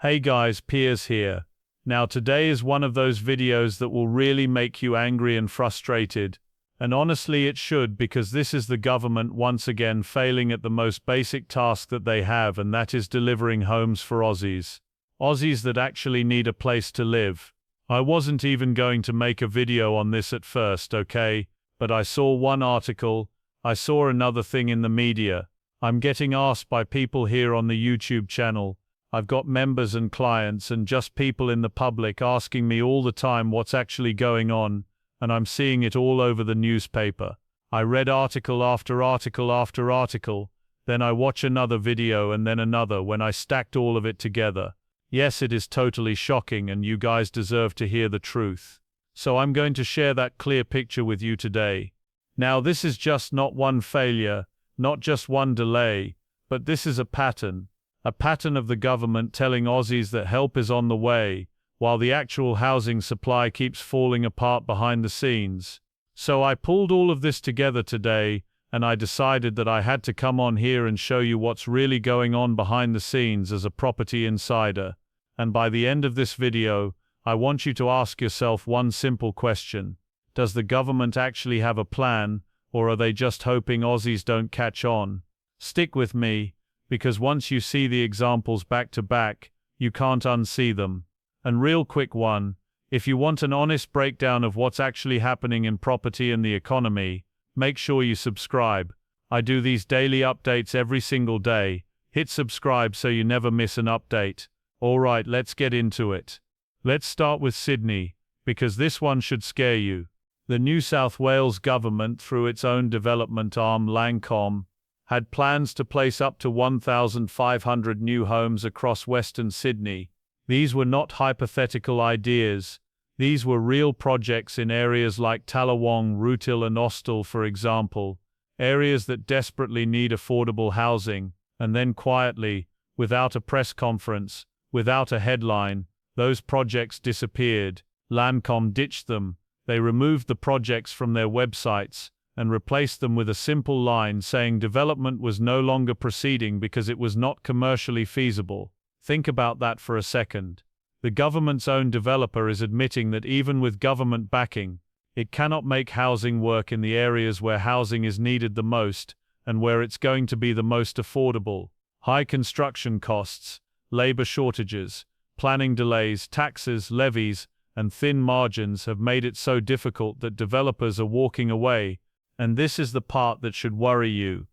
Hey guys, Piers here. Now today is one of those videos that will really make you angry and frustrated. And honestly it should, because this is the government once again failing at the most basic task that they have, and that is delivering homes for Aussies. Aussies that actually need a place to live. I wasn't even going to make a video on this at first, okay? But I saw one article, I saw another thing in the media. I'm getting asked by people here on the YouTube channel. I've got members and clients and just people in the public asking me all the time what's actually going on, and I'm seeing it all over the newspaper. I read article after article after article, then I watch another video and then another. When I stacked all of it together, yes, it is totally shocking, and you guys deserve to hear the truth. So I'm going to share that clear picture with you today. Now this is just not one failure, not just one delay, but this is a pattern. A pattern of the government telling Aussies that help is on the way, while the actual housing supply keeps falling apart behind the scenes. So I pulled all of this together today, and I decided that I had to come on here and show you what's really going on behind the scenes as a property insider. And by the end of this video, I want you to ask yourself one simple question. Does the government actually have a plan, or are they just hoping Aussies don't catch on? Stick with me, because once you see the examples back to back, you can't unsee them. And real quick one, if you want an honest breakdown of what's actually happening in property and the economy, make sure you subscribe. I do these daily updates every single day. Hit subscribe so you never miss an update. Alright, let's get into it. Let's start with Sydney, because this one should scare you. The New South Wales government, through its own development arm Lancome, had plans to place up to 1,500 new homes across Western Sydney. These were not hypothetical ideas. These were real projects in areas like Tallawong, Rootill and Austell, for example, areas that desperately need affordable housing. And then quietly, without a press conference, without a headline, those projects disappeared. Lancome ditched them. They removed the projects from their websites and replaced them with a simple line saying development was no longer proceeding because it was not commercially feasible. Think about that for a second. The government's own developer is admitting that even with government backing, it cannot make housing work in the areas where housing is needed the most and where it's going to be the most affordable. High construction costs, labor shortages, planning delays, taxes, levies, and thin margins have made it so difficult that developers are walking away. And this is the part that should worry you.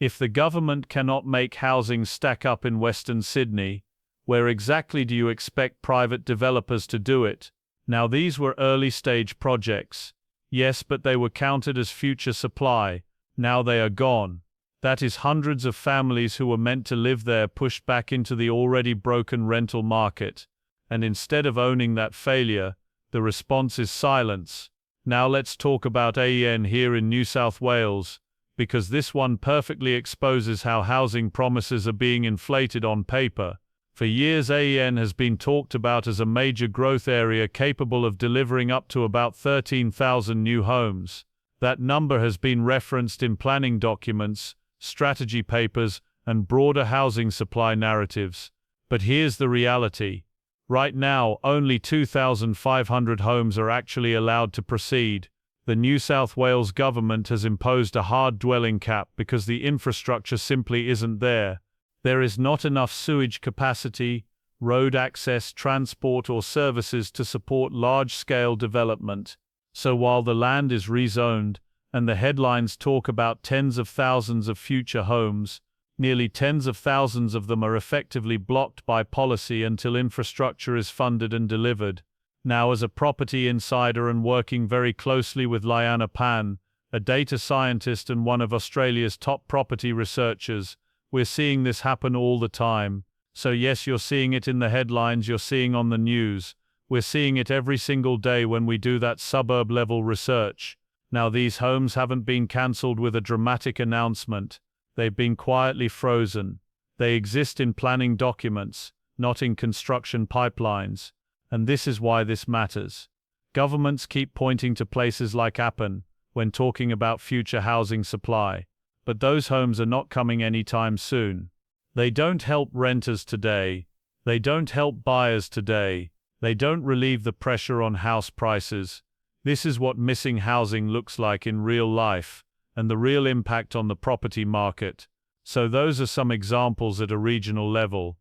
If the government cannot make housing stack up in Western Sydney, where exactly do you expect private developers to do it? Now these were early stage projects. Yes, but they were counted as future supply. Now they are gone. That is hundreds of families who were meant to live there pushed back into the already broken rental market. And instead of owning that failure, the response is silence. Now let's talk about AEN here in New South Wales, because this one perfectly exposes how housing promises are being inflated on paper. For years AEN has been talked about as a major growth area capable of delivering up to about 13,000 new homes. That number has been referenced in planning documents, strategy papers, and broader housing supply narratives. But here's the reality. Right now, only 2,500 homes are actually allowed to proceed. The New South Wales government has imposed a hard dwelling cap because the infrastructure simply isn't there. There is not enough sewage capacity, road access, transport or services to support large-scale development. So while the land is rezoned, and the headlines talk about tens of thousands of future homes, nearly tens of thousands of them are effectively blocked by policy until infrastructure is funded and delivered. Now, as a property insider and working very closely with Liana Pan, a data scientist and one of Australia's top property researchers, we're seeing this happen all the time. So yes, you're seeing it in the headlines, you're seeing on the news. We're seeing it every single day when we do that suburb-level research. Now, these homes haven't been cancelled with a dramatic announcement. They've been quietly frozen. They exist in planning documents, not in construction pipelines. And this is why this matters. Governments keep pointing to places like Appin when talking about future housing supply. But those homes are not coming anytime soon. They don't help renters today. They don't help buyers today. They don't relieve the pressure on house prices. This is what missing housing looks like in real life, and the real impact on the property market. So those are some examples at a regional level.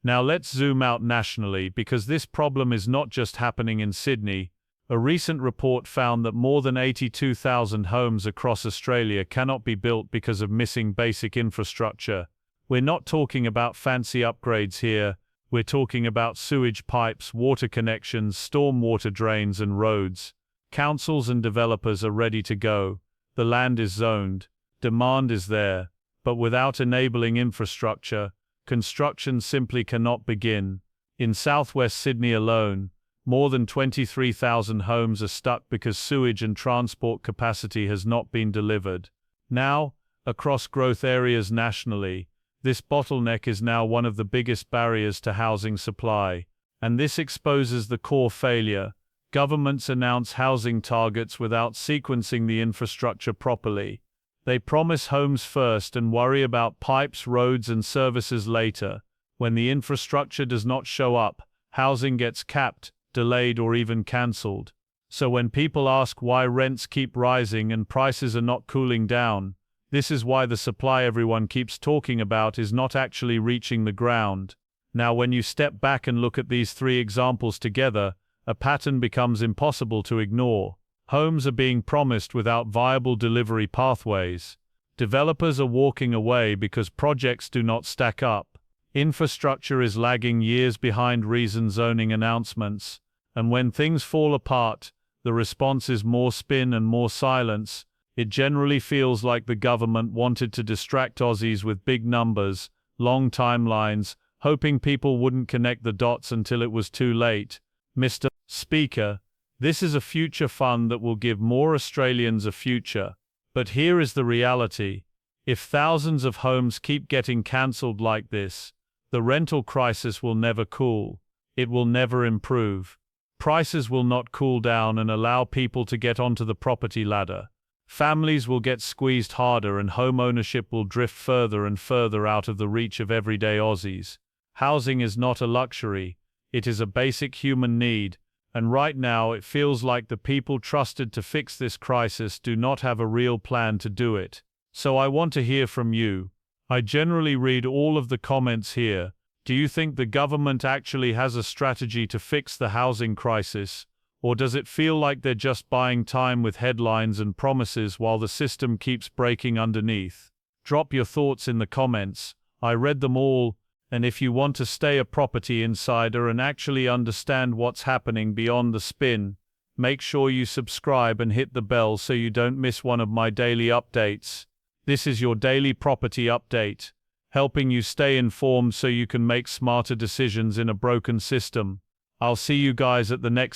Now let's zoom out nationally, because this problem is not just happening in Sydney. A recent report found that more than 82,000 homes across Australia cannot be built because of missing basic infrastructure. We're not talking about fancy upgrades here. We're talking about sewage pipes, water connections, stormwater drains and roads. Councils and developers are ready to go. The land is zoned. Demand is there. But without enabling infrastructure, construction simply cannot begin. In southwest Sydney alone, more than 23,000 homes are stuck because sewage and transport capacity has not been delivered. Now, across growth areas nationally, this bottleneck is now one of the biggest barriers to housing supply. And this exposes the core failure. Governments announce housing targets without sequencing the infrastructure properly. They promise homes first and worry about pipes, roads, and services later. When the infrastructure does not show up, housing gets capped, delayed, or even cancelled. So when people ask why rents keep rising and prices are not cooling down, this is why the supply everyone keeps talking about is not actually reaching the ground. Now, when you step back and look at these three examples together, a pattern becomes impossible to ignore. Homes are being promised without viable delivery pathways. Developers are walking away because projects do not stack up. Infrastructure is lagging years behind recent zoning announcements. And when things fall apart, the response is more spin and more silence. It generally feels like the government wanted to distract Aussies with big numbers, long timelines, hoping people wouldn't connect the dots until it was too late. Mr. Speaker, this is a future fund that will give more Australians a future. But here is the reality. If thousands of homes keep getting cancelled like this, the rental crisis will never cool. It will never improve. Prices will not cool down and allow people to get onto the property ladder. Families will get squeezed harder and home ownership will drift further and further out of the reach of everyday Aussies. Housing is not a luxury. It is a basic human need. And right now it feels like the people trusted to fix this crisis do not have a real plan to do it. So I want to hear from you. I generally read all of the comments here. Do you think the government actually has a strategy to fix the housing crisis? Or does it feel like they're just buying time with headlines and promises while the system keeps breaking underneath? Drop your thoughts in the comments. I read them all. And if you want to stay a property insider and actually understand what's happening beyond the spin, make sure you subscribe and hit the bell so you don't miss one of my daily updates. This is your daily property update, helping you stay informed so you can make smarter decisions in a broken system. I'll see you guys at the next